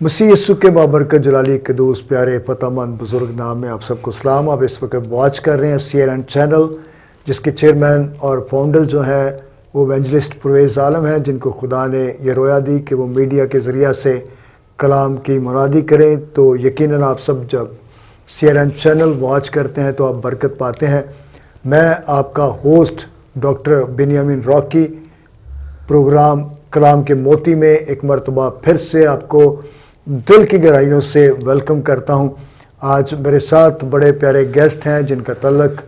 مسیح یسوع کے بابرکت جلالی قدوس پیارے فتح مند بزرگ نام میں آپ سب کو سلام۔ آپ اس وقت واچ کر رہے ہیں CNN چینل، جس کے چیئرمین اور فاؤنڈر جو ہیں وہ ایونجلسٹ پرویز عالم ہیں، جن کو خدا نے یہ رویا دی کہ وہ میڈیا کے ذریعہ سے کلام کی منادی کریں۔ تو یقیناً آپ سب جب CNN چینل واچ کرتے ہیں تو آپ برکت پاتے ہیں۔ میں آپ کا ہوسٹ ڈاکٹر بنیامین راکی پروگرام کلام کے موتی میں ایک مرتبہ پھر سے آپ کو دل کی گہرائیوں سے ویلکم کرتا ہوں۔ آج میرے ساتھ بڑے پیارے گیسٹ ہیں جن کا تعلق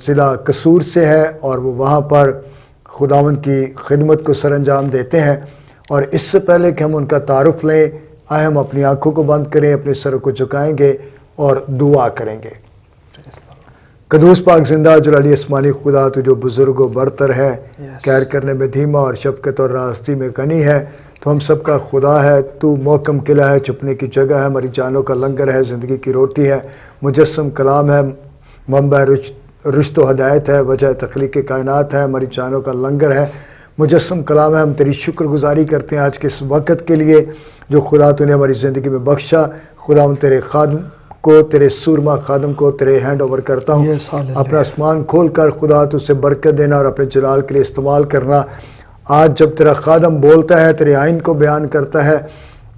ضلع قصور سے ہے، اور وہ وہاں پر خداوند کی خدمت کو سر انجام دیتے ہیں۔ اور اس سے پہلے کہ ہم ان کا تعارف لیں، آئے ہم اپنی آنکھوں کو بند کریں، اپنے سر کو جھکائیں گے اور دعا کریں گے۔ قدوس پاک زندہ جلالی آسمانی خدا، تو جو بزرگ و برتر ہے، خیر کرنے میں دھیما اور شفقت اور راستی میں غنی ہے، تو ہم سب کا خدا ہے۔ تو محکم قلعہ ہے، چھپنے کی جگہ ہے، ہماری جانوں کا لنگر ہے، زندگی کی روٹی ہے، مجسم کلام ہے، منبع رشت و ہدایت ہے، وجہ تخلیق کائنات ہے، ہماری جانوں کا لنگر ہے، مجسم کلام ہے۔ ہم تیری شکر گزاری کرتے ہیں آج کے اس وقت کے لیے جو خدا تو نے ہماری زندگی میں بخشا۔ خدا ہم تیرے خادم کو، تیرے سورما خادم کو تیرے ہینڈ اوور کرتا ہوں۔ اپنا آسمان کھول کر خدا تو اسے برکت دینا اور اپنے جلال کے لیے استعمال کرنا۔ آج جب تیرا خادم بولتا ہے، تیرے آئین کو بیان کرتا ہے،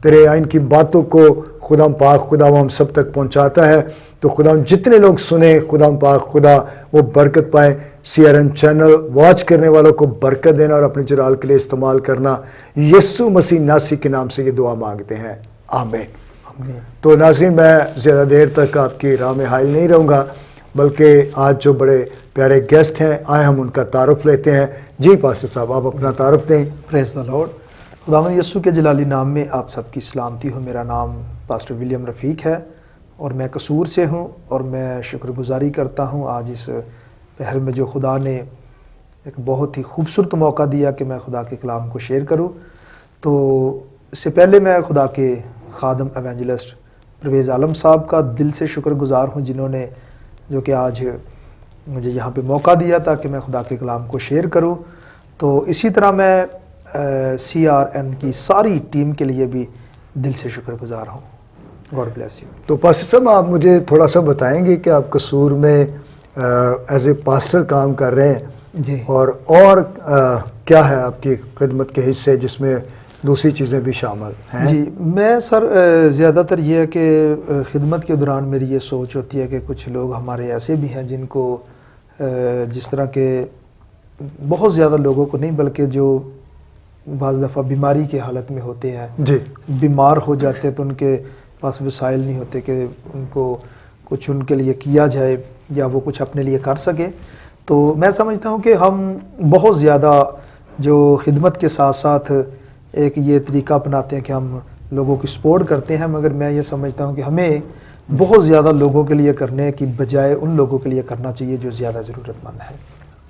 تیرے آئین کی باتوں کو خدا پاک خدا وہ ہم سب تک پہنچاتا ہے، تو خدا جتنے لوگ سنیں خدا پاک خدا وہ برکت پائیں۔ CNN چینل واچ کرنے والوں کو برکت دینا اور اپنے جلال کے لیے استعمال کرنا۔ یسوع مسیح ناصری کے نام سے یہ دعا مانگتے ہیں، آمین۔ تو ناظرین، میں زیادہ دیر تک آپ کی راہ میں حائل نہیں رہوں گا، بلکہ آج جو بڑے پیارے گیسٹ ہیں، آئے ہم ان کا تعارف لیتے ہیں۔ جی پاسٹر صاحب، آپ اپنا تعارف دیں۔ پریز دی لارڈ۔ خداوند یسوع کے جلالی نام میں آپ سب کی سلامتی ہو۔ میرا نام پاسٹر ولیم رفیق ہے اور میں قصور سے ہوں، اور میں شکر گزاری کرتا ہوں آج اس پہر میں جو خدا نے ایک بہت ہی خوبصورت موقع دیا کہ میں خدا کے کلام کو شیئر کروں۔ تو اس سے پہلے میں خدا کے خادم ایونجلسٹ پرویز عالم صاحب کا دل سے شکر گزار ہوں، جنہوں نے جو کہ آج مجھے یہاں پہ موقع دیا تھا کہ میں خدا کے کلام کو شیئر کروں۔ تو اسی طرح میں CRN کی ساری ٹیم کے لیے بھی دل سے شکر گزار ہوں۔ God bless you. تو پاسٹر صاحب، آپ مجھے تھوڑا سا بتائیں گے کہ آپ قصور میں ایز اے پاسٹر کام کر رہے ہیں جی، اور کیا ہے آپ کی خدمت کے حصے جس میں دوسری چیزیں بھی شامل ہیں؟ جی میں سر زیادہ تر یہ ہے کہ خدمت کے دوران میری یہ سوچ ہوتی ہے کہ کچھ لوگ ہمارے ایسے بھی ہیں جن کو جس طرح کے بہت زیادہ لوگوں کو نہیں، بلکہ جو بعض دفعہ بیماری کی حالت میں ہوتے ہیں، جی، بیمار ہو جاتے ہیں، تو ان کے پاس وسائل نہیں ہوتے کہ ان کو کچھ ان کے لیے کیا جائے یا وہ کچھ اپنے لیے کر سکے۔ تو میں سمجھتا ہوں کہ ہم بہت زیادہ جو خدمت کے ساتھ ساتھ ایک یہ طریقہ اپناتے ہیں کہ ہم لوگوں کی سپورٹ کرتے ہیں، مگر میں یہ سمجھتا ہوں کہ ہمیں بہت زیادہ لوگوں کے لیے کرنے کی بجائے ان لوگوں کے لیے کرنا چاہیے جو زیادہ ضرورت مند ہیں،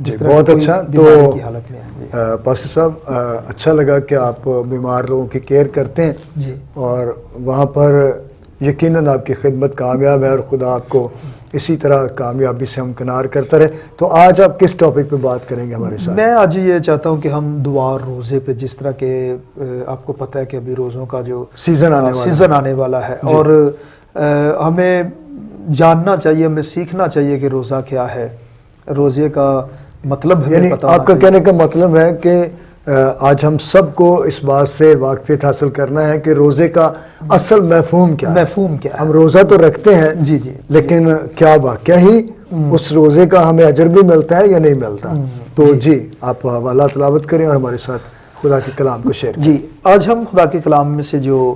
جس طرح بہت اچھا۔ تو کی حالت میں ہے۔ پاسٹر صاحب، اچھا لگا کہ آپ بیمار لوگوں کی کیئر کرتے ہیں، جی، اور وہاں پر یقیناً آپ کی خدمت کامیاب ہے، اور خدا آپ کو اسی طرح کامیابی سے ہمکنار کرتا رہے۔ تو آج آپ کس ٹاپک پہ بات کریں گے ہمارے ساتھ؟ میں آج یہ چاہتا ہوں کہ ہم دعا اور روزے پہ، جس طرح کہ آپ کو پتہ ہے کہ ابھی روزوں کا جو سیزن آنے والا ہے، اور ہمیں جاننا چاہیے، ہمیں سیکھنا چاہیے کہ روزہ کیا ہے، روزے کا مطلب ہمیں یعنی پتہ آپ کا کہنے کا مطلب ہے کہ آج ہم سب کو اس بات سے واقفیت حاصل کرنا ہے کہ روزے کا اصل مفہوم کیا ہے۔ مفہوم کیا ہے؟ ہم روزہ تو رکھتے ہیں، جی جی، لیکن کیا واقعہ ہی اس روزے کا ہمیں اجر بھی ملتا ہے یا نہیں ملتا؟ تو جی، آپ حوالہ تلاوت کریں اور ہمارے ساتھ خدا کے کلام کو شیئر کریں۔ جی، آج ہم خدا کے کلام میں سے جو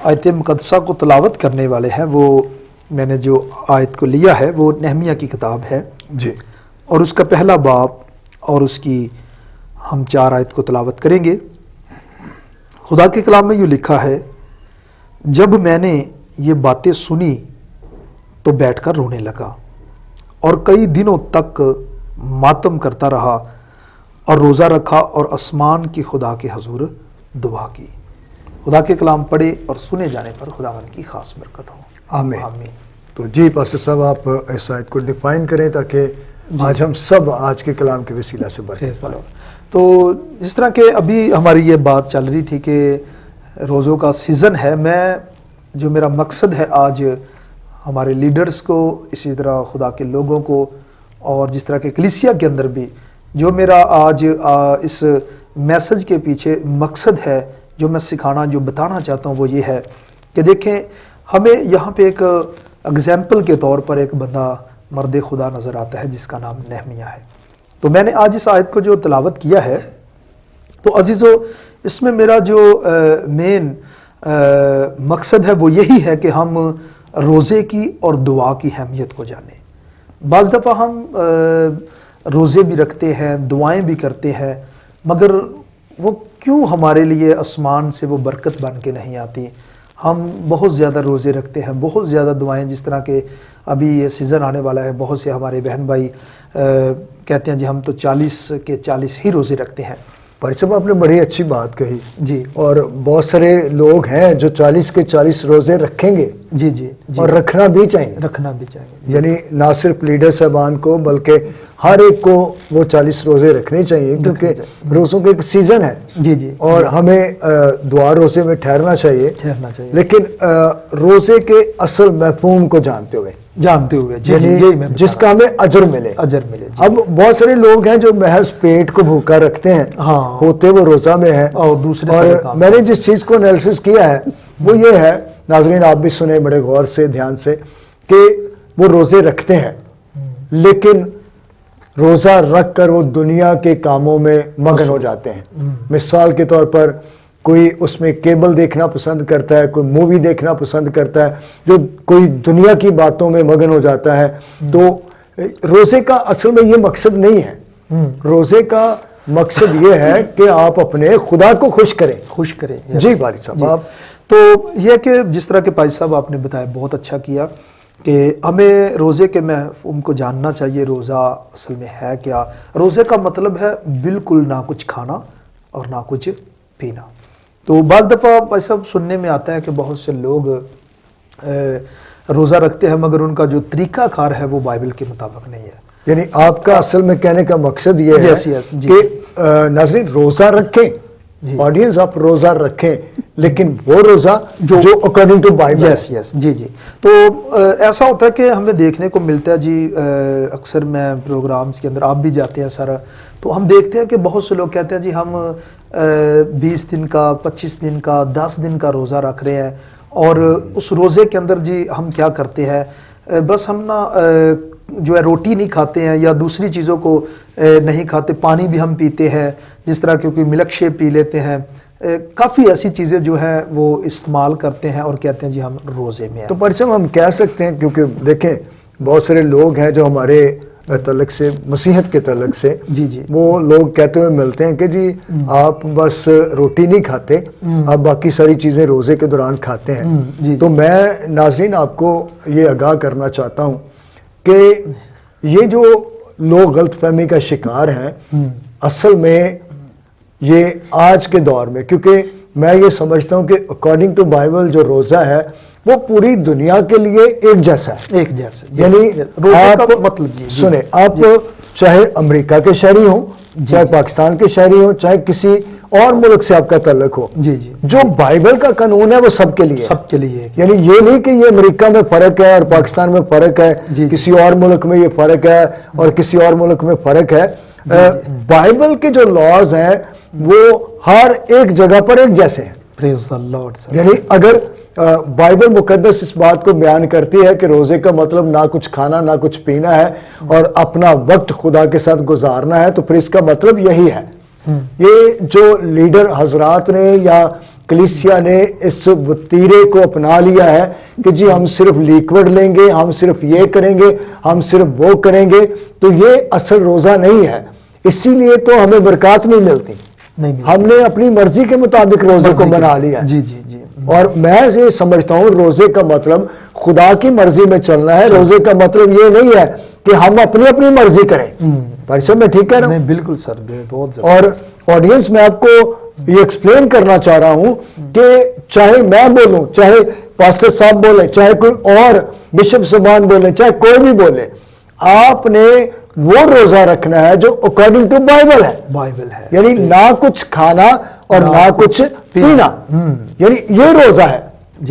آیت مقدسہ کو تلاوت کرنے والے ہیں، وہ میں نے جو آیت کو لیا ہے وہ نہمیہ کی کتاب ہے، جی، اور اس کا پہلا باب اور اس کی ہم 4 آیت کو تلاوت کریں گے۔ خدا کے کلام میں یہ لکھا ہے، جب میں نے یہ باتیں سنی تو بیٹھ کر رونے لگا اور کئی دنوں تک ماتم کرتا رہا اور روزہ رکھا اور آسمان کی خدا کے حضور دعا کی۔ خدا کے کلام پڑھے اور سنے جانے پر خداوند کی خاص برکت ہو، آمین۔ آمین۔ تو جی پاسٹر صاحب، آپ اس آیت کو ڈیفائن کریں تاکہ آج ہم سب آج کے کلام کے وسیلہ سے برکت پائیں۔ تو جس طرح کہ ابھی ہماری یہ بات چل رہی تھی کہ روزوں کا سیزن ہے، جو میرا مقصد ہے آج ہمارے لیڈرز کو، اسی طرح خدا کے لوگوں کو، اور جس طرح کہ کلیسیا کے اندر بھی جو میرا آج اس میسج کے پیچھے مقصد ہے، جو میں سکھانا، جو بتانا چاہتا ہوں، وہ یہ ہے کہ دیکھیں ہمیں یہاں پہ ایک اگزامپل کے طور پر ایک بندہ مرد خدا نظر آتا ہے جس کا نام نہمیہ ہے۔ تو میں نے آج اس آیت کو جو تلاوت کیا ہے، تو عزیزو اس میں میرا جو مین مقصد ہے وہ یہی ہے کہ ہم روزے کی اور دعا کی اہمیت کو جانیں۔ بعض دفعہ ہم روزے بھی رکھتے ہیں، دعائیں بھی کرتے ہیں، مگر وہ کیوں ہمارے لیے آسمان سے وہ برکت بن کے نہیں آتی؟ ہم بہت زیادہ روزے رکھتے ہیں، بہت زیادہ دعائیں، جس طرح کہ ابھی یہ سیزن آنے والا ہے، بہت سے ہمارے بہن بھائی کہتے ہیں جی ہم تو 40 کے 40 ہی روزے رکھتے ہیں۔ پاری صاحب آپ نے بڑی اچھی بات کہی جی، اور بہت سارے لوگ ہیں جو 40 کے 40 روزے رکھیں گے، جی جی جی، اور رکھنا بھی چاہیے، رکھنا بھی چاہیے، یعنی نہ صرف لیڈر صاحبان کو بلکہ ہر ایک کو وہ 40 روزے رکھنے چاہیے، کیونکہ روزوں کا ایک سیزن ہے، جی جی، اور ہمیں دعا روزے میں ٹھہرنا چاہیے، لیکن روزے کے اصل مفہوم کو جانتے ہوئے، جی جی، یہی میں جس کا ہمیں اجر ملے۔ جی۔ اب بہت سارے لوگ ہیں جو محض پیٹ کو بھوکا رکھتے ہیں، ہاں، ہوتے وہ روزہ میں ہیں، اور دوسرے اور سارے کام۔ میں نے جس چیز کو انالیسس کیا ہے وہ یہ ہے، ناظرین آپ بھی سنیں بڑے غور سے، دھیان سے، کہ وہ روزے رکھتے ہیں لیکن روزہ رکھ کر وہ دنیا کے کاموں میں مگن ہو جاتے ہیں۔ مثال کے طور پر کوئی اس میں کیبل دیکھنا پسند کرتا ہے، کوئی مووی دیکھنا پسند کرتا ہے، جو کوئی دنیا کی باتوں میں مگن ہو جاتا ہے۔ تو روزے کا اصل میں یہ مقصد نہیں ہے، روزے کا مقصد یہ ہے کہ آپ اپنے خدا کو خوش کریں۔ جی باری صاحب آپ۔ تو یہ کہ جس طرح کہ پائی صاحب آپ نے بتایا، بہت اچھا کیا کہ ہمیں روزے کے مفہوم کو جاننا چاہیے۔ روزہ اصل میں ہے کیا؟ روزے کا مطلب ہے بالکل نہ کچھ کھانا اور نہ کچھ پینا۔ تو بعض دفعہ پائی صاحب سننے میں آتا ہے کہ بہت سے لوگ روزہ رکھتے ہیں مگر ان کا جو طریقہ کار ہے وہ بائبل کے مطابق نہیں ہے۔ یعنی آپ کا اصل میں کہنے کا مقصد یہ ہے کہ ناظرین روزہ رکھیں، آڈینس آپ روزہ رکھیں، لیکن وہ روزہ جو اکارڈنگ ٹو بائبل۔ جی جی۔ تو ایسا ہوتا ہے کہ ہمیں دیکھنے کو ملتا ہے جی، اکثر میں پروگرامز کے اندر آپ بھی جاتے ہیں سر، تو ہم دیکھتے ہیں کہ بہت سے لوگ کہتے ہیں جی ہم 20 دن کا، 25 دن کا، 10 دن کا روزہ رکھ رہے ہیں، اور اس روزے کے اندر جی ہم کیا کرتے ہیں، بس ہم نا جو ہے روٹی نہیں کھاتے ہیں یا دوسری چیزوں کو نہیں کھاتے، پانی بھی ہم پیتے ہیں، جس طرح کہ کوئی ملک شیک پی لیتے ہیں، کافی ایسی چیزیں جو ہیں وہ استعمال کرتے ہیں اور کہتے ہیں جی ہم روزے میں ہیں۔ تو پرچم ہم کہہ سکتے ہیں، کیونکہ دیکھیں بہت سارے لوگ ہیں جو ہمارے تعلق سے، مسیحیت کے تعلق سے، جی جی، وہ لوگ کہتے ہوئے ملتے ہیں کہ جی آپ بس روٹی نہیں کھاتے، آپ باقی ساری چیزیں روزے کے دوران کھاتے ہیں۔ تو میں ناظرین آپ کو یہ آگاہ کرنا چاہتا ہوں کہ یہ جو لوگ غلط فہمی کا شکار ہیں، اصل میں یہ آج کے دور میں، کیونکہ میں یہ سمجھتا ہوں کہ اکارڈنگ ٹو بائبل جو روزہ ہے وہ پوری دنیا کے لیے ایک جیسا ہے، ایک جیسا، یعنی روزے کا مطلب سنیں، آپ چاہے امریکہ کے شہری ہوں، چاہے پاکستان کے شہری ہوں، چاہے کسی اور ملک سے آپ کا تعلق ہو، جی جی، جو بائبل کا قانون ہے وہ سب کے لیے، سب کے لیے، یعنی یہ نہیں کہ یہ امریکہ میں فرق ہے اور پاکستان میں فرق ہے، کسی اور ملک میں یہ فرق ہے اور کسی اور ملک میں فرق ہے۔ بائبل کے جو لاز ہیں وہ ہر ایک جگہ پر ایک جیسے ہیں۔ پریز دی لارڈ۔ یعنی اگر بائبل مقدس اس بات کو بیان کرتی ہے کہ روزے کا مطلب نہ کچھ کھانا نہ کچھ پینا ہے اور اپنا وقت خدا کے ساتھ گزارنا ہے، تو پھر اس کا مطلب یہی ہے۔ یہ جو لیڈر حضرات نے یا کلیسیا نے اس وتیرے کو اپنا لیا ہے کہ جی ہم صرف لیکوڈ لیں گے، ہم صرف یہ کریں گے، ہم صرف وہ کریں گے، تو یہ اصل روزہ نہیں ہے۔ اسی لیے تو ہمیں برکات نہیں ملتی، ہم نے اپنی مرضی کے مطابق روزے کو بنا لیا ہے۔ جی جی جی۔ اور میں یہ سمجھتا ہوں روزے کا مطلب خدا کی مرضی میں چلنا ہے، روزے کا مطلب یہ نہیں ہے کہ ہم اپنی مرضی کریں۔ پرسم میں ٹھیک کہہ رہا ہوں؟ بالکل سر، بہت زیادہ۔ اور آڈینس میں آپ کو یہ ایکسپلین کرنا چاہ رہا ہوں کہ چاہے میں بولوں، چاہے پاسٹر صاحب بولیں، چاہے کوئی اور بشپ صاحبان بولیں، چاہے کوئی بھی بولے، آپ نے وہ روزہ رکھنا ہے جو اکارڈنگ ٹو بائبل ہے، بائبل ہے، یعنی نہ کچھ کھانا اور نہ کچھ پینا، یعنی یہ روزہ ہے.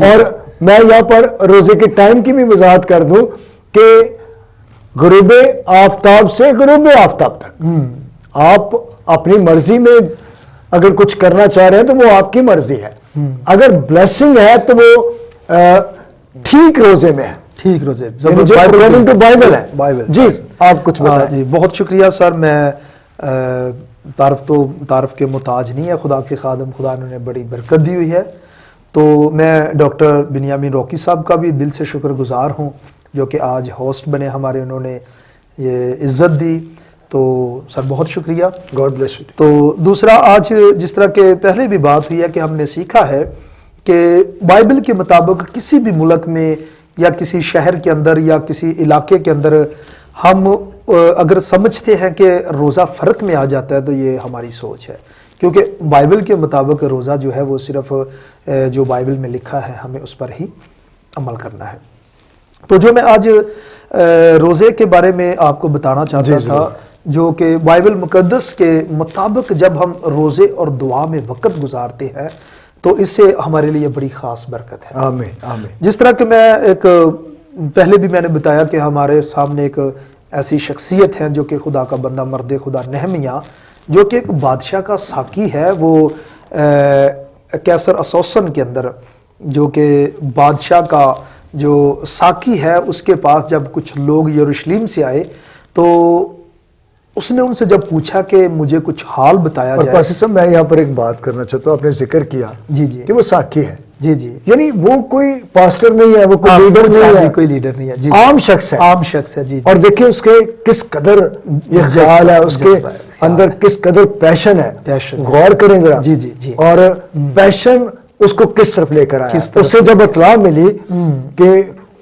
اور میں یہاں پر روزے کے ٹائم کی بھی وضاحت کر دوں کہ غروب آفتاب سے غروب آفتاب تک آپ اپنی مرضی میں اگر کچھ کرنا چاہ رہے ہیں تو وہ آپ کی مرضی ہے. اگر بلیسنگ ہے تو وہ ٹھیک روزے میں ہے، ٹھیک روزے یعنی جو اکارڈنگ ٹو بائبل ہے. بائبل. جی آپ کچھ بتائیں. جی بہت شکریہ سر. میں تعارف کے محتاج نہیں ہے، خدا کے خادم، خدا نے بڑی برکت دی ہوئی ہے. تو میں ڈاکٹر بنیامین روکی صاحب کا بھی دل سے شکر گزار ہوں جو کہ آج ہوسٹ بنے ہمارے، انہوں نے یہ عزت دی. تو سر بہت شکریہ. God bless you. تو دوسرا، آج جس طرح کہ پہلے بھی بات ہوئی ہے کہ ہم نے سیکھا ہے کہ بائبل کے مطابق کسی بھی ملک میں یا کسی شہر کے اندر یا کسی علاقے کے اندر ہم اگر سمجھتے ہیں کہ روزہ فرق میں آ جاتا ہے تو یہ ہماری سوچ ہے، کیونکہ بائبل کے مطابق روزہ جو ہے وہ صرف جو بائبل میں لکھا ہے ہمیں اس پر ہی عمل کرنا ہے. تو جو میں آج روزے کے بارے میں آپ کو بتانا چاہتا تھا، جو کہ بائبل مقدس کے مطابق جب ہم روزے اور دعا میں وقت گزارتے ہیں تو اس سے ہمارے لیے بڑی خاص برکت ہے. آمین آمین. جس طرح کہ میں ایک پہلے بھی میں نے بتایا کہ ہمارے سامنے ایک ایسی شخصیت ہے جو کہ خدا کا بندہ، مرد خدا نہمیہ، جو کہ ایک بادشاہ کا ساقی ہے. وہ کیسر اسوسن کے اندر جو کہ بادشاہ کا جو ساقی ہے، اس کے پاس جب کچھ لوگ یروشلم سے آئے تو اس نے ان سے جب پوچھا کہ مجھے کچھ حال بتایا اور جائے. پاسٹر صاحب میں یہاں پر ایک بات کرنا چاہتا ہوں. آپ نے ذکر کیا جی جی کہ وہ ساقی ہے. جی جی یعنی وہ کوئی پاسٹر نہیں ہے، وہ کوئی لیڈر نہیں ہے، کوئی لیڈر نہیں ہے. جی عام شخص ہے. عام شخص ہے. جی اور دیکھیں اس کے کس قدر یہ خیال ہے، اس کے اندر کس قدر پیشن ہے. غور کریں ذرا. جی جی جی. اور پیشن اس کو کس طرف لے کر آیا. اس سے جب اطلاع ملی کہ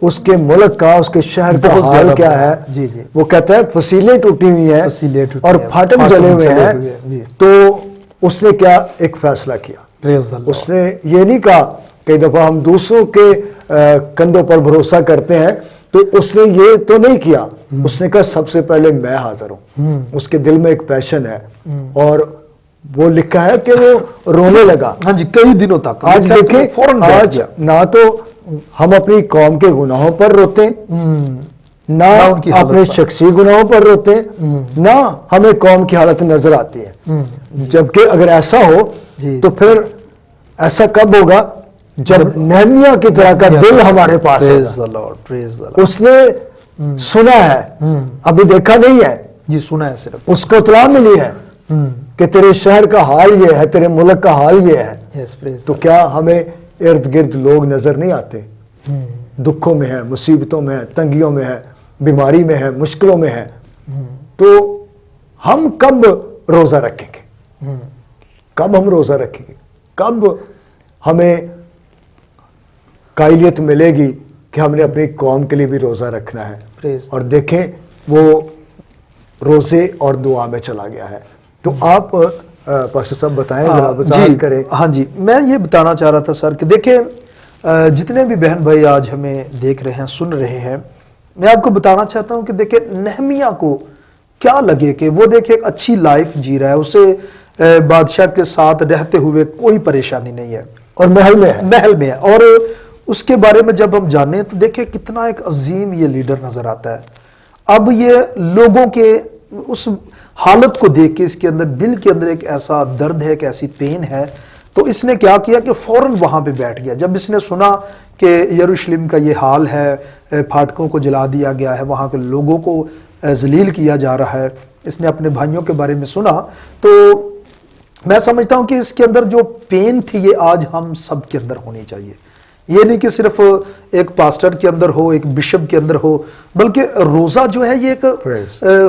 اس کے ملک کا، اس کے شہر کا حال کیا ہے، جی جی، وہ کہتا ہے فصیلیں ٹوٹی ہوئی ہیں اور پھاٹک جلے ہوئے ہیں. تو اس نے کیا ایک فیصلہ کیا. اس نے یہ نہیں کہا کئی دفعہ ہم دوسروں کے کندھوں پر بھروسہ کرتے ہیں، تو اس نے یہ تو نہیں کیا. اس نے کہا سب سے پہلے میں حاضر ہوں. اس کے دل میں ایک پیشن ہے اور وہ لکھا ہے کہ وہ رونے لگا. ہاں جی، کئی دنوں تک. آج دیکھیں، آج نہ تو ہم اپنی قوم کے گناہوں پر روتے ہیں، نہ اپنے شخصی گناہوں پر روتے ہیں، نہ ہمیں قوم کی حالت نظر آتی ہے. جبکہ اگر ایسا ہو تو پھر ایسا کب ہوگا جب نہمیہ کی طرح کا دل ہمارے پاس ہوگا. اس نے سنا ہے، ابھی دیکھا نہیں ہے. جی سنا ہے، صرف اس کو اطلاع ملی ہے کہ تیرے شہر کا حال یہ ہے، تیرے ملک کا حال یہ ہے. تو کیا ہمیں ارد گرد لوگ نظر نہیں آتے؟ دکھوں میں ہے، مصیبتوں میں ہے، تنگیوں میں ہے، بیماری میں ہے، مشکلوں میں ہے. تو ہم کب روزہ رکھیں گے؟ کب ہم روزہ رکھیں گے؟ کب ہمیں قائلیت ملے گی کہ ہم نے اپنی قوم کے لیے بھی روزہ رکھنا ہے؟ اور دیکھیں وہ روزے اور دعا میں چلا گیا ہے. تو آپ پاسٹر صاحب بتائیں، ذرا وضاحت کریں. ہاں جی، میں یہ بتانا چاہ رہا تھا سر کہ دیکھیں جتنے بھی بہن بھائی آج ہمیں دیکھ رہے ہیں، سن رہے ہیں، میں آپ کو بتانا چاہتا ہوں کہ دیکھیں نہمیہ کو کیا لگے کہ وہ دیکھیں ایک اچھی لائف جی رہا ہے، اسے بادشاہ کے ساتھ رہتے ہوئے کوئی پریشانی نہیں ہے، اور محل میں ہے. اور اس کے بارے میں جب ہم جانیں تو دیکھیں کتنا ایک عظیم یہ لیڈر نظر آتا ہے. اب یہ لوگوں کے اس حالت کو دیکھ کے اس کے اندر، دل کے اندر ایک ایسا درد ہے، ایک ایسی پین ہے. تو اس نے کیا کیا کہ فوراً وہاں پہ بیٹھ گیا. جب اس نے سنا کہ یروشلم کا یہ حال ہے، پھاٹکوں کو جلا دیا گیا ہے، وہاں کے لوگوں کو ذلیل کیا جا رہا ہے، اس نے اپنے بھائیوں کے بارے میں سنا. تو میں سمجھتا ہوں کہ اس کے اندر جو پین تھی یہ آج ہم سب کے اندر ہونی چاہیے. یہ نہیں کہ صرف ایک پاسٹر کے اندر ہو، ایک بشپ کے اندر ہو، بلکہ روزہ جو ہے یہ ایک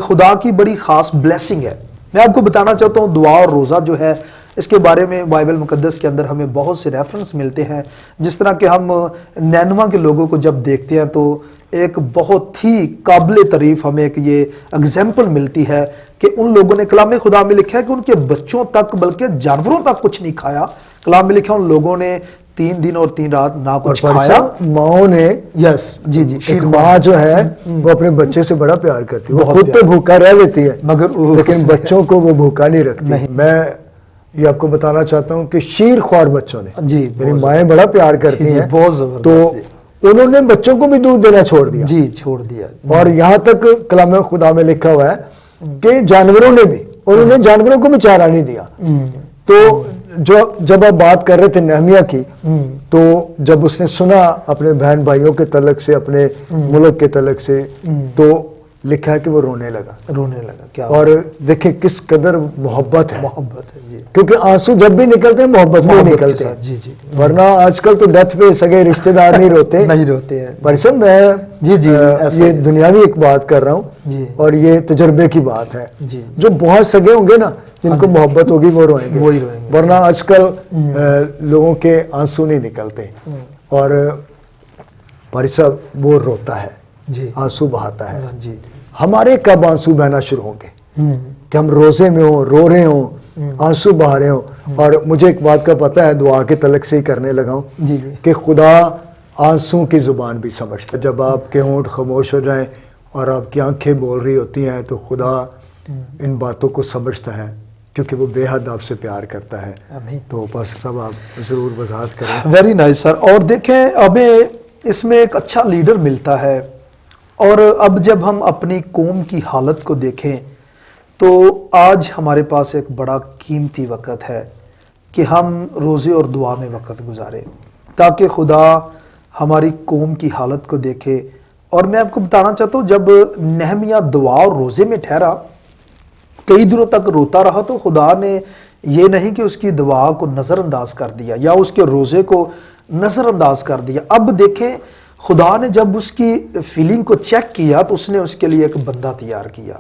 خدا کی بڑی خاص بلیسنگ ہے. میں آپ کو بتانا چاہتا ہوں دعا اور روزہ جو ہے اس کے بارے میں بائبل مقدس کے اندر ہمیں بہت سے ریفرنس ملتے ہیں. جس طرح کہ ہم نینوا کے لوگوں کو جب دیکھتے ہیں تو ایک بہت ہی قابل تعریف ہمیں ایک یہ اگزامپل ملتی ہے کہ ان لوگوں نے، کلام خدا میں لکھا ہے کہ ان کے بچوں تک بلکہ جانوروں تک کچھ نہیں کھایا. کلام میں لکھا ان لوگوں نے 3 دن اور 3 رات نہ کچھ کھایا. ماؤں نے، یس جی جی، ایک ماں جو ہے وہ اپنے بچے سے بڑا پیار کرتی ہے. وہ خود تو بھوکا رہ لیتی ہے مگر لیکن بچوں کو وہ بھوکا نہیں رکھتی. میں یہ آپ کو بتانا چاہتا ہوں کہ شیر خوار بچوں نے، جی یعنی مائیں بڑا پیار کرتی جی ہیں، بہت زبردست تو انہوں نے بچوں کو بھی دودھ دینا چھوڑ دیا، جی چھوڑ دیا، اور یہاں تک کلام خدا میں لکھا ہوا ہے کہ جانوروں نے بھی، انہوں نے جانوروں کو بھی چارہ نہیں دیا۔ تو جب آپ بات کر رہے تھے نہمیہ کی، تو جب اس نے سنا اپنے بہن بھائیوں کے تعلق سے، اپنے ملک کے تعلق سے، تو لکھا ہے کہ وہ رونے لگا، کیا اور دیکھیں کس قدر محبت ہے، محبت ہے، جی کیونکہ آنسو جب بھی نکلتے ہیں محبت میں محبت کے نکلتے ساتھ، جی جی ہیں، ورنہ آج کل تو ڈیتھ پہ سگے رشتہ دار نہیں روتے، نہیں روتے ہیں، پر سب میں جی جی ایسا یہ دنیاوی ایک بات کر رہا ہوں، جی اور یہ تجربے کی بات ہے، جی جو بہت سگے ہوں گے نا، جن کو محبت ہوگی وہ روئیں گے، وہی روئیں گے، ورنہ آج کل لوگوں کے آنسو نہیں نکلتے، اور پاری صاحب وہ روتا ہے، جی آنسو بہاتا ہے۔ جی ہمارے کب آنسو بہنا شروع ہوں گے کہ ہم روزے میں ہوں، رو رہے ہوں، آنسو بہا رہے ہوں؟ اور مجھے ایک بات کا پتہ ہے، دعا کے تعلق سے ہی کرنے لگا ہوں جی جی کہ خدا آنسوں کی زبان بھی سمجھتا ہے۔ جب آپ کے ہونٹ خاموش ہو جائیں اور آپ کی آنکھیں بول رہی ہوتی ہیں تو خدا ان باتوں کو سمجھتا ہے، کیونکہ وہ بے حد آپ سے پیار کرتا ہے۔ آمین۔ تو پاسٹر صاحب آپ ضرور وضاحت کریں۔ ویری نائس سر۔ اور دیکھیں ہمیں اس میں ایک اچھا لیڈر ملتا ہے، اور اب جب ہم اپنی قوم کی حالت کو دیکھیں تو آج ہمارے پاس ایک بڑا قیمتی وقت ہے کہ ہم روزے اور دعا میں وقت گزاریں تاکہ خدا ہماری قوم کی حالت کو دیکھے۔ اور میں آپ کو بتانا چاہتا ہوں، جب نہمیہ دعا اور روزے میں ٹھہرا، کئی دنوں تک روتا رہا، تو خدا نے یہ نہیں کہ اس کی دعا کو نظر انداز کر دیا یا اس کے روزے کو نظر انداز کر دیا۔ اب دیکھیں خدا نے جب اس کی فیلنگ کو چیک کیا تو اس نے اس کے لیے ایک بندہ تیار کیا۔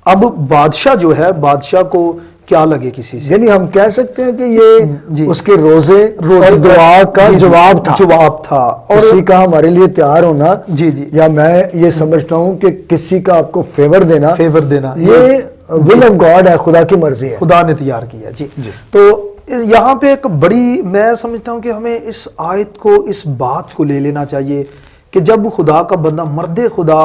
اب بادشاہ جو ہے، بادشاہ کو کیا لگے کسی سے، یعنی ہم کہہ سکتے ہیں کہ یہ جی اس کے روزے اور دعا کا جی جی جواب تھا۔ اور کسی کا ہمارے لیے تیار ہونا، جی جی یا میں یہ سمجھتا ہوں کہ کسی کا آپ کو فیور دینا، یہ ول آف گاڈ ہے، خدا کی مرضی ہے، خدا نے تیار کیا۔ جی تو یہاں پہ ایک بڑی، میں سمجھتا ہوں کہ ہمیں اس آیت کو، اس بات کو لے لینا چاہیے کہ جب خدا کا بندہ، مرد خدا،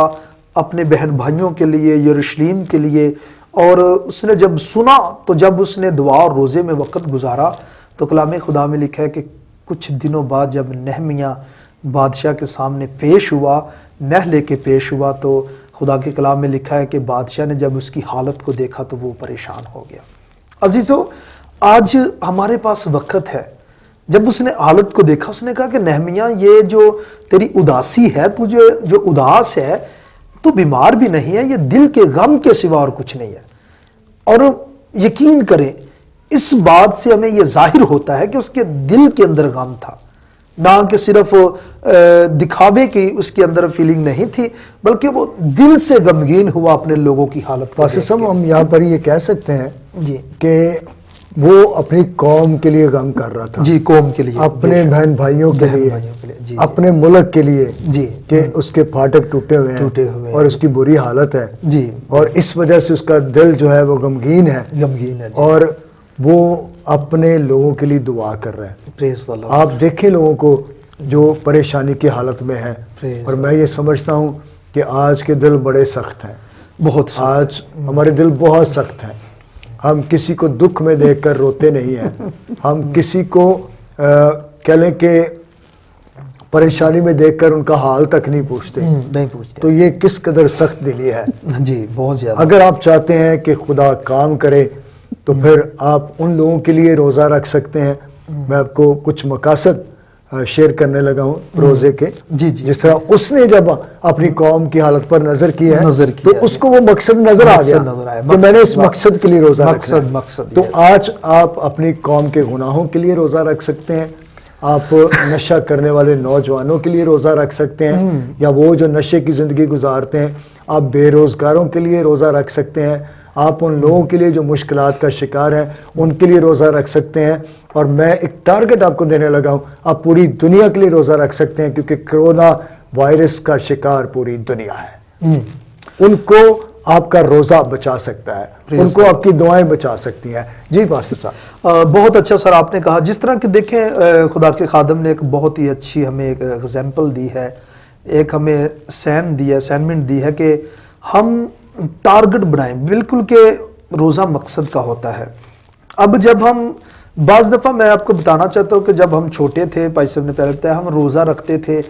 اپنے بہن بھائیوں کے لیے، یروشلم کے لیے، اور اس نے جب سنا، تو جب اس نے دعا اور روزے میں وقت گزارا، تو کلام خدا میں لکھا ہے کہ کچھ دنوں بعد جب نہمیہ بادشاہ کے سامنے پیش ہوا، محلے کے پیش ہوا، تو خدا کے کلام میں لکھا ہے کہ بادشاہ نے جب اس کی حالت کو دیکھا تو وہ پریشان ہو گیا۔ عزیزو، آج ہمارے پاس وقت ہے، جب اس نے حالت کو دیکھا، اس نے کہا کہ نہمیہ، یہ جو تیری اداسی ہے، تجھے جو اداس ہے، تو بیمار بھی نہیں ہے، یہ دل کے غم کے سوا اور کچھ نہیں ہے۔ اور یقین کریں، اس بات سے ہمیں یہ ظاہر ہوتا ہے کہ اس کے دل کے اندر غم تھا، نہ کہ صرف دکھاوے کی اس کے اندر فیلنگ نہیں تھی، بلکہ وہ دل سے غمگین ہوا اپنے لوگوں کی حالت کو پاسٹر دیکھ صاحب کے۔ ہم یہاں پر یہ کہہ سکتے ہیں جی کہ وہ اپنی قوم کے لیے غم کر رہا تھا، جی قوم کے لیے، اپنے بہن بھائیوں کے بہن لیے، بھائیوں کے لیے، جی اپنے ملک کے لیے، جی کہ اس کے پھاٹک ٹوٹے ہوئے ہیں اور اس کی بری حالت ہے، جی اور اس وجہ سے اس کا دل جو ہے وہ غمگین ہے، غمگین ہے، اور وہ اپنے لوگوں کے لیے دعا کر رہا ہے۔ پریز دی لارڈ۔ آپ دیکھیں لوگوں کو جو پریشانی کی حالت میں ہیں، Praise اور میں یہ سمجھتا ہوں کہ آج کے دل بڑے سخت ہیں، بہت آج ہمارے دل بہت سخت ہیں، ہم کسی کو دکھ میں دیکھ کر روتے نہیں ہیں، ہم کسی کو کہہ لیں کہ پریشانی میں دیکھ کر ان کا حال تک نہیں پوچھتے، نہیں پوچھتے۔ تو یہ کس قدر سخت دلی ہے۔ جی بہت زیادہ۔ اگر آپ چاہتے ہیں کہ خدا کام کرے تو پھر آپ ان لوگوں کے لیے روزہ رکھ سکتے ہیں۔ میں آپ کو کچھ مقاصد شیئر کرنے لگا ہوں روزے کے، جی جی جس طرح اس نے جب اپنی قوم کی حالت پر نظر کیا ہے تو اس کو وہ مقصد نظر آ گیا کہ میں نے اس مقصد کے لیے روزہ رکھنا ہے۔ مقصد تو آج آپ اپنی قوم کے گناہوں کے لیے روزہ رکھ سکتے ہیں، آپ نشہ کرنے والے نوجوانوں کے لیے روزہ رکھ سکتے ہیں، یا وہ جو نشے کی زندگی گزارتے ہیں، آپ بے روزگاروں کے لیے روزہ رکھ سکتے ہیں، آپ ان لوگوں کے لیے جو مشکلات کا شکار ہیں ان کے لیے روزہ رکھ سکتے ہیں۔ اور میں ایک ٹارگٹ آپ کو دینے لگا ہوں، آپ پوری دنیا کے لیے روزہ رکھ سکتے ہیں، کیونکہ کرونا وائرس کا شکار پوری دنیا ہے، ان کو آپ کا روزہ بچا سکتا ہے، ان کو آپ کی دعائیں بچا سکتی ہیں۔ جی پاسٹر صاحب۔ بہت اچھا سر آپ نے کہا، جس طرح کہ دیکھیں خدا کے خادم نے ایک بہت ہی اچھی ہمیں ایک ایگزامپل دی ہے، ایک ہمیں اسائنمنٹ دی ہے کہ ہم ٹارگٹ بنائیں، بالکل کہ روزہ مقصد کا ہوتا ہے۔ اب جب ہم بعض دفعہ میں آپ کو بتانا چاہتا ہوں کہ جب ہم چھوٹے تھے، بھائی صاحب نے پہلے بتایا، ہم روزہ رکھتے تھے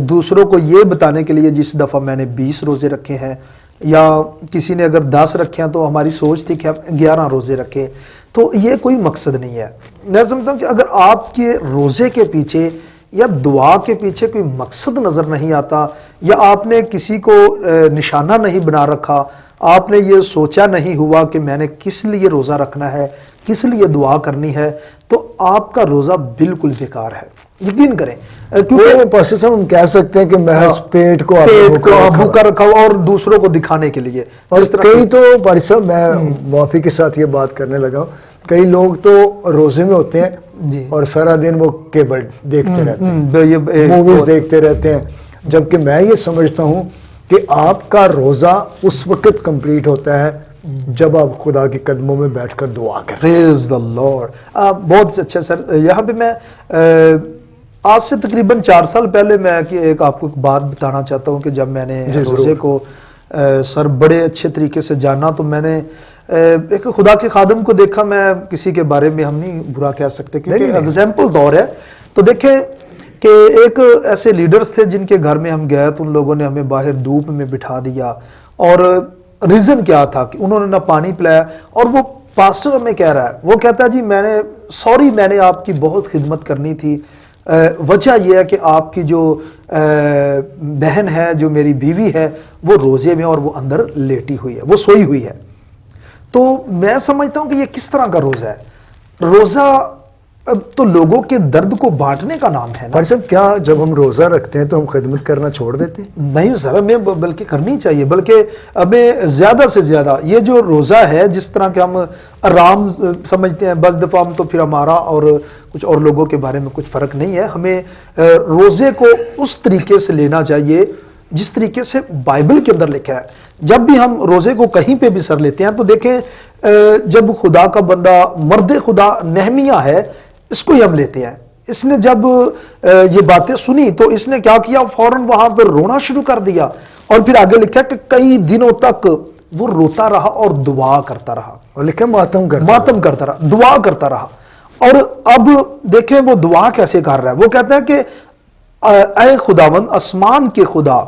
دوسروں کو یہ بتانے کے لیے، جس دفعہ میں نے 20 روزے رکھے ہیں یا کسی نے اگر 10 رکھے ہیں تو ہماری سوچ تھی کہ ہم 11 روزے رکھیں. تو یہ کوئی مقصد نہیں ہے. میں سمجھتا ہوں کہ اگر آپ کے روزے کے پیچھے یا دعا کے پیچھے کوئی مقصد نظر نہیں آتا، یا آپ نے کسی کو نشانہ نہیں بنا رکھا، آپ نے یہ سوچا نہیں ہوا کہ میں نے کس لیے روزہ رکھنا ہے، کس لیے دعا کرنی ہے، تو آپ کا روزہ بالکل بیکار ہے. یقین کریں، کیونکہ پاسٹر صاحب ہم کہہ سکتے ہیں کہ محض پیٹ کو بھوکا رکھا ہوا اور دوسروں کو دکھانے کے لیے. اور کئی تو پاسٹر صاحب، میں معافی کے ساتھ یہ بات کرنے لگا ہوں، کئی لوگ تو روزے میں ہوتے ہیں جی، اور سارا دن وہ کیبل دیکھتے رہتے ہیں، موویز دیکھتے رہتے ہیں، جبکہ میں یہ سمجھتا ہوں کہ آپ کا روزہ اس وقت کمپلیٹ ہوتا ہے جب آپ خدا کے قدموں میں بیٹھ کر دعا کریں. پریز دی لارڈ. بہت اچھا سر. یہاں پہ میں آج سے تقریباً 4 سال پہلے میں ایک آپ کو بات بتانا چاہتا ہوں کہ جب میں نے روزے کو سر بڑے اچھے طریقے سے جانا، تو میں نے ایک خدا کے خادم کو دیکھا. میں کسی کے بارے میں ہم نہیں برا کہہ سکتے کیونکہ ایگزامپل دور ہے. تو دیکھیں کہ ایک ایسے لیڈرز تھے جن کے گھر میں ہم گئے تو ان لوگوں نے ہمیں باہر دھوپ میں بٹھا دیا، اور ریزن کیا تھا کہ انہوں نے نہ پانی پلایا. اور وہ پاسٹر ہمیں کہہ رہا ہے، وہ کہتا ہے جی میں نے آپ کی بہت خدمت کرنی تھی، وجہ یہ ہے کہ آپ کی جو بہن ہے، جو میری بیوی ہے، وہ روزے میں اور وہ اندر لیٹی ہوئی ہے، وہ سوئی ہوئی ہے. تو میں سمجھتا ہوں کہ یہ کس طرح کا روزہ ہے؟ روزہ تو لوگوں کے درد کو بانٹنے کا نام ہے نا. پر صاحب کیا جب ہم روزہ رکھتے ہیں تو ہم خدمت کرنا چھوڑ دیتے ہیں؟ نہیں سر، ہمیں بلکہ کرنی چاہیے، بلکہ ہمیں زیادہ سے زیادہ یہ جو روزہ ہے، جس طرح کہ ہم آرام سمجھتے ہیں بعض دفعہ ہم، تو پھر ہمارا اور کچھ اور لوگوں کے بارے میں کچھ فرق نہیں ہے. ہمیں روزے کو اس طریقے سے لینا چاہیے جس طریقے سے بائبل کے اندر لکھا ہے. جب بھی ہم روزے کو کہیں پہ بھی سر لیتے ہیں تو دیکھیں، جب خدا کا بندہ مرد خدا نہمیہ ہے، اس کو ہی ہم لیتے ہیں. اس نے جب یہ باتیں سنی تو اس نے کیا کیا، فوراً وہاں پہ رونا شروع کر دیا. اور پھر آگے لکھا کہ کئی دنوں تک وہ روتا رہا اور دعا کرتا رہا. اور لکھا ماتم کرتا رہا، دعا کرتا رہا. اور اب دیکھیں وہ دعا کیسے کر رہا ہے. وہ کہتا ہے کہ اے خداوند آسمان کے خدا،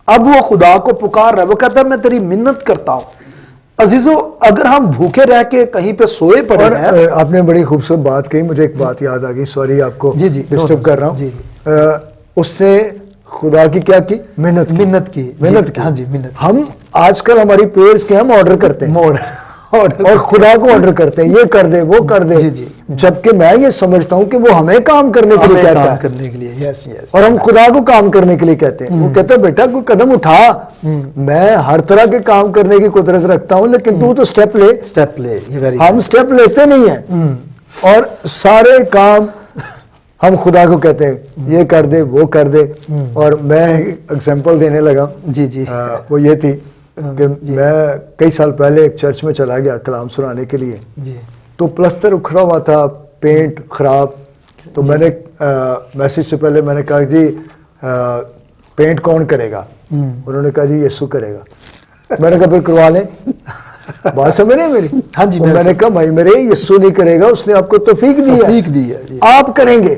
اب وہ خدا کو پکار رہا ہے. وہ کہتا ہے میں تیری منت کرتا ہوں. عزیزو، اگر ہم بھوکے رہ کے کہیں پہ سوئے پڑے ہیں. آپ نے بڑی خوبصورت بات کہی، مجھے ایک بات یاد آ گئی، سوری آپ کو ڈسٹرب کر رہا ہوں. اس نے خدا کی کیا کی؟ منت کی. ہاں جی، منت. ہم آج کل ہماری پریئرز کے ہم آرڈر کرتے ہیں اور خدا کو آرڈر کرتے ہیں، یہ کر دے، وہ کر دے. جبکہ میں یہ سمجھتا ہوں کہ وہ ہمیں کام کرنے کے لیے کہتا ہے اور ہم خدا کو کام کرنے کے لیے کہتے ہیں. وہ کہتا ہے بیٹا کوئی قدم اٹھا، میں ہر طرح کے کام کرنے کی قدرت رکھتا ہوں، لیکن تو سٹیپ لے. ہم سٹیپ لیتے نہیں ہیں اور سارے کام ہم خدا کو کہتے ہیں یہ کر دے، وہ کر دے. اور میں ایگزامپل دینے لگا، وہ یہ تھی کہ میں کئی سال پہلے ایک چرچ میں چلا گیا کلام سنانے کے لیے. تو پلستر اکھڑا ہوا تھا، پینٹ خراب. تو میں نے میسج سے پہلے میں نے کہا جی پینٹ کون کرے گا؟ انہوں نے کہا جی یسو کرے گا. میں نے کہا پھر کروا لیں. بات سمجھ رہے ہیں میری؟ ہاں جی. میں نے کہا بھائی میرے یسو نہیں کرے گا، اس نے آپ کو توفیق دی ہے، آپ کریں گے.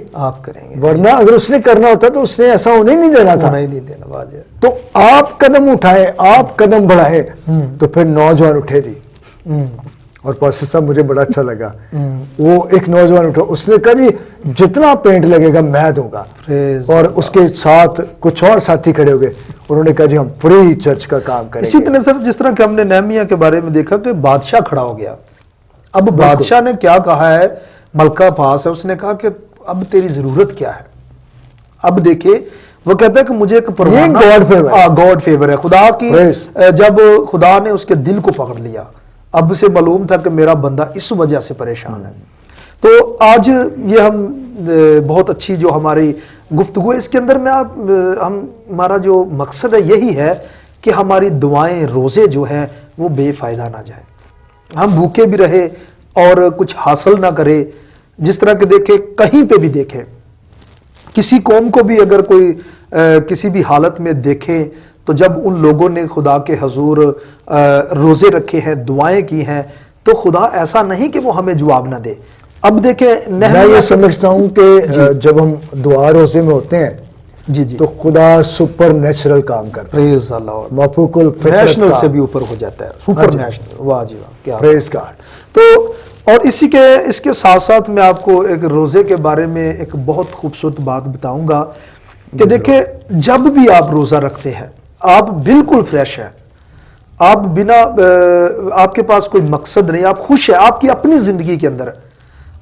ورنہ اگر اس نے کرنا ہوتا تو اس نے ایسا ہونے نہیں دینا تھا. تو آپ قدم اٹھائیں، آپ قدم بڑھائیں. تو پھر نوجوان اٹھے جی. اور پاسٹر صاحب مجھے بڑا اچھا لگا، وہ ایک نوجوان اٹھا، اس نے کہا جی جتنا پینٹ لگے گا میں دوں گا. اور اس کے ساتھ کچھ اور ساتھی کھڑے ہو گئے، انہوں نے کہا جی ہم فری چرچ کا کام کریں گے. اسی طرح سر جس طرح کہ ہم نے نہمیہ کے بارے میں دیکھا کہ بادشاہ کھڑا ہو گیا. اب بادشاہ نے کیا کہا ہے، ملکہ پاس ہے، اس نے کہا کہ اب تیری ضرورت کیا ہے. اب دیکھیں وہ کہتا ہے کہ مجھے ایک گاڈ فیور ہے خدا کی. جب خدا نے اس کے دل کو پکڑ لیا، اب سے معلوم تھا کہ میرا بندہ اس وجہ سے پریشان ہے. تو آج یہ ہم بہت اچھی جو ہماری گفتگو ہے، اس کے اندر میں ہمارا جو مقصد ہے یہی ہے کہ ہماری دعائیں، روزے جو ہیں وہ بے فائدہ نہ جائیں. ہم بھوکے بھی رہے اور کچھ حاصل نہ کرے. جس طرح کہ دیکھیں، کہیں پہ بھی دیکھیں، کسی قوم کو بھی اگر کوئی کسی بھی حالت میں دیکھیں تو جب ان لوگوں نے خدا کے حضور روزے رکھے ہیں، دعائیں کی ہیں، تو خدا ایسا نہیں کہ وہ ہمیں جواب نہ دے. اب دیکھیں میں یہ سمجھتا ہوں کہ جب ہم دعا روزے میں ہوتے ہیں جی جی تو خدا سپر نیچرل کام کرتا ہے, پریز اللہ, مفوق الفطرت نیشنل کا. سے بھی اوپر ہو جاتا ہے, سپر نیشنل. واہ جی واہ, کیا پریز گاڈ. تو اور اس کے ساتھ ساتھ میں آپ کو ایک روزے کے بارے میں ایک بہت خوبصورت بات بتاؤں گا کہ دیکھیں جب بھی آپ روزہ رکھتے ہیں آپ بالکل فریش ہیں, آپ بنا آپ کے پاس کوئی مقصد نہیں, آپ خوش ہیں آپ کی اپنی زندگی کے اندر,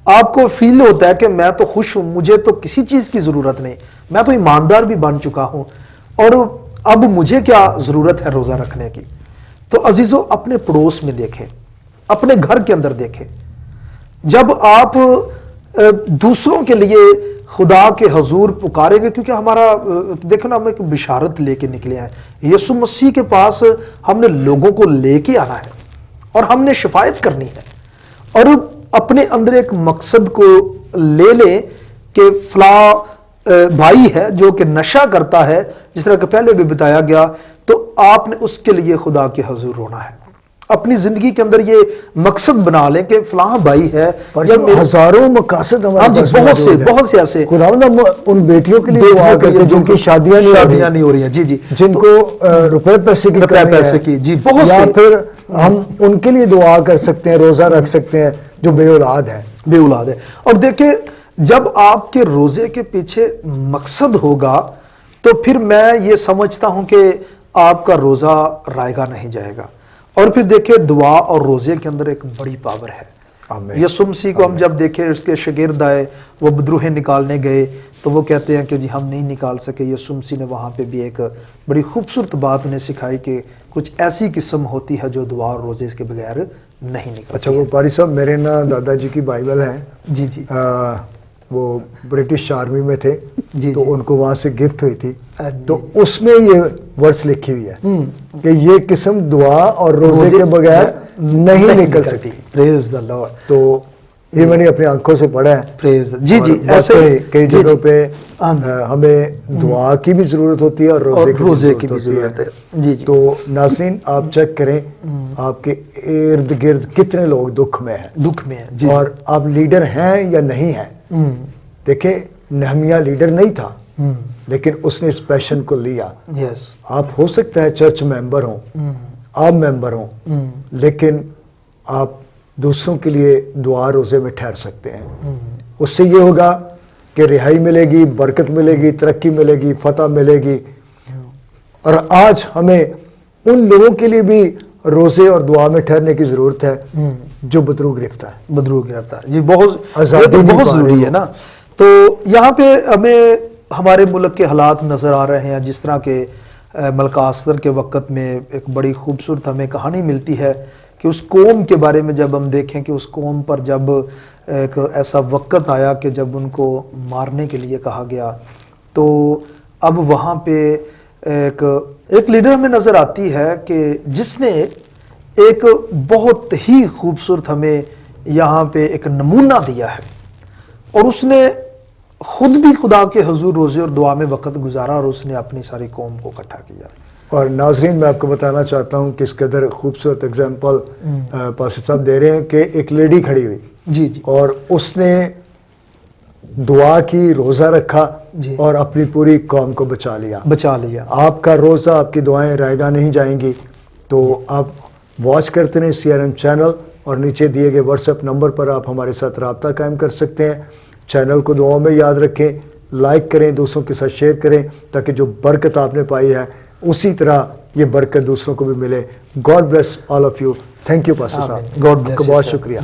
آپ کو فیل ہوتا ہے کہ میں تو خوش ہوں, مجھے تو کسی چیز کی ضرورت نہیں, میں تو ایماندار بھی بن چکا ہوں اور اب مجھے کیا ضرورت ہے روزہ رکھنے کی. تو عزیزو اپنے پڑوس میں دیکھیں, اپنے گھر کے اندر دیکھیں, جب آپ دوسروں کے لیے خدا کے حضور پکاریں گے, کیونکہ ہمارا دیکھو نا ہم ایک بشارت لے کے نکلے ہیں, یسوع مسیح کے پاس ہم نے لوگوں کو لے کے آنا ہے اور ہم نے شفایت کرنی ہے, اور اپنے اندر ایک مقصد کو لے لیں کہ فلاں بھائی ہے جو کہ نشہ کرتا ہے, جس طرح کہ پہلے بھی بتایا گیا, تو آپ نے اس کے لیے خدا کے حضور رونا ہے. اپنی زندگی کے اندر یہ مقصد بنا لیں کہ فلاں بھائی ہے, ہزاروں مقاصد ہمارے پاس بہت سے ایسے خداوند ہم ان بیٹیوں کے لیے دعا کرتے ہیں جن کی شادیاں نہیں ہو رہی ہیں, جی جی, جن کو روپے پیسے کی کمی ہے, جی بہت سے, پھر ہم ان کے لیے دعا کر سکتے ہیں, روزہ رکھ سکتے ہیں جو بے اولاد ہیں. بے اولاد ہے. اور دیکھیں جب آپ کے روزے کے پیچھے مقصد ہوگا تو پھر میں یہ سمجھتا ہوں کہ آپ کا روزہ رائگاں نہیں جائے گا. اور پھر دیکھیں دعا اور روزے کے اندر ایک بڑی پاور ہے. یسوع مسیح کو ہم جب دیکھیں اس کے شاگرد آئے, وہ بدروہیں نکالنے گئے تو وہ کہتے ہیں کہ جی ہم نہیں نکال سکے. یسوع مسیح نے وہاں پہ بھی ایک بڑی خوبصورت بات انہیں سکھائی کہ کچھ ایسی قسم ہوتی ہے جو دعا اور روزے کے بغیر نہیں نکلتی. اچھا وہ پاری صاحب میرے نا دادا جی کی بائبل ہے, جی جی, وہ برٹش آرمی میں تھے, جی تو ان کو وہاں سے گفٹ ہوئی تھی, جی, تو اس میں یہ ورس لکھی ہوئی ہے کہ یہ قسم دعا اور روزے کے بغیر نہیں نکل سکتی. پریز دی لارڈ. تو یہ میں نے اپنی آنکھوں سے پڑھا ہے. پریز, جی جی, ایسے کئی جگہوں پہ ہمیں دعا کی بھی ضرورت ہوتی ہے اور روزے کی بھی ضرورت ہے. جی جی. تو ناظرین آپ چیک کریں آپ کے ارد گرد کتنے لوگ دکھ میں ہیں, اور آپ لیڈر ہیں یا نہیں ہیں. دیکھیں نہمیہ لیڈر نہیں تھا لیکن اس نے اس پیشن کو لیا. آپ ہو سکتا ہے چرچ ممبر ہوں, آپ ممبر ہوں, لیکن آپ دوسروں کے لیے دعا روزے میں ٹھہر سکتے ہیں. اس سے یہ ہوگا کہ رہائی ملے گی, برکت ملے گی, ترقی ملے گی, فتح ملے گی. اور آج ہمیں ان لوگوں کے لیے بھی روزے اور دعا میں ٹھہرنے کی ضرورت ہے جو بدرو گرفتہ ہے. جی بہت ضروری ہے نا. تو یہاں پہ ہمیں ہمارے ملک کے حالات نظر آ رہے ہیں, جس طرح کہ ملکہ استر کے وقت میں ایک بڑی خوبصورت ہمیں کہانی ملتی ہے کہ اس قوم کے بارے میں جب ہم دیکھیں کہ اس قوم پر جب ایک ایسا وقت آیا کہ جب ان کو مارنے کے لیے کہا گیا, تو اب وہاں پہ ایک لیڈر ہمیں نظر آتی ہے کہ جس نے ایک بہت ہی خوبصورت ہمیں یہاں پہ ایک نمونہ دیا ہے, اور اس نے خود بھی خدا کے حضور روزے اور دعا میں وقت گزارا اور اس نے اپنی ساری قوم کو اکٹھا کیا. اور ناظرین میں آپ کو بتانا چاہتا ہوں کہ اس قدر خوبصورت اگزامپل پاسر صاحب دے رہے ہیں کہ ایک لیڈی کھڑی ہوئی, جی جی, اور اس نے دعا کی, روزہ رکھا, اور اپنی پوری قوم کو بچا لیا. آپ کا روزہ, آپ کی دعائیں رائگاں نہیں جائیں گی. تو آپ واچ کرتے رہیں CRN چینل, اور نیچے دیے گئے واٹس ایپ نمبر پر آپ ہمارے ساتھ رابطہ قائم کر سکتے ہیں. چینل کو دعاؤں میں یاد رکھیں, لائک کریں, دوسروں کے ساتھ شیئر کریں, تاکہ جو برکت آپ نے پائی ہے اسی طرح یہ برکت دوسروں کو بھی ملے. God bless all of you. Thank you pastor صاحب, گاڈ بلیس. بہت شکریہ.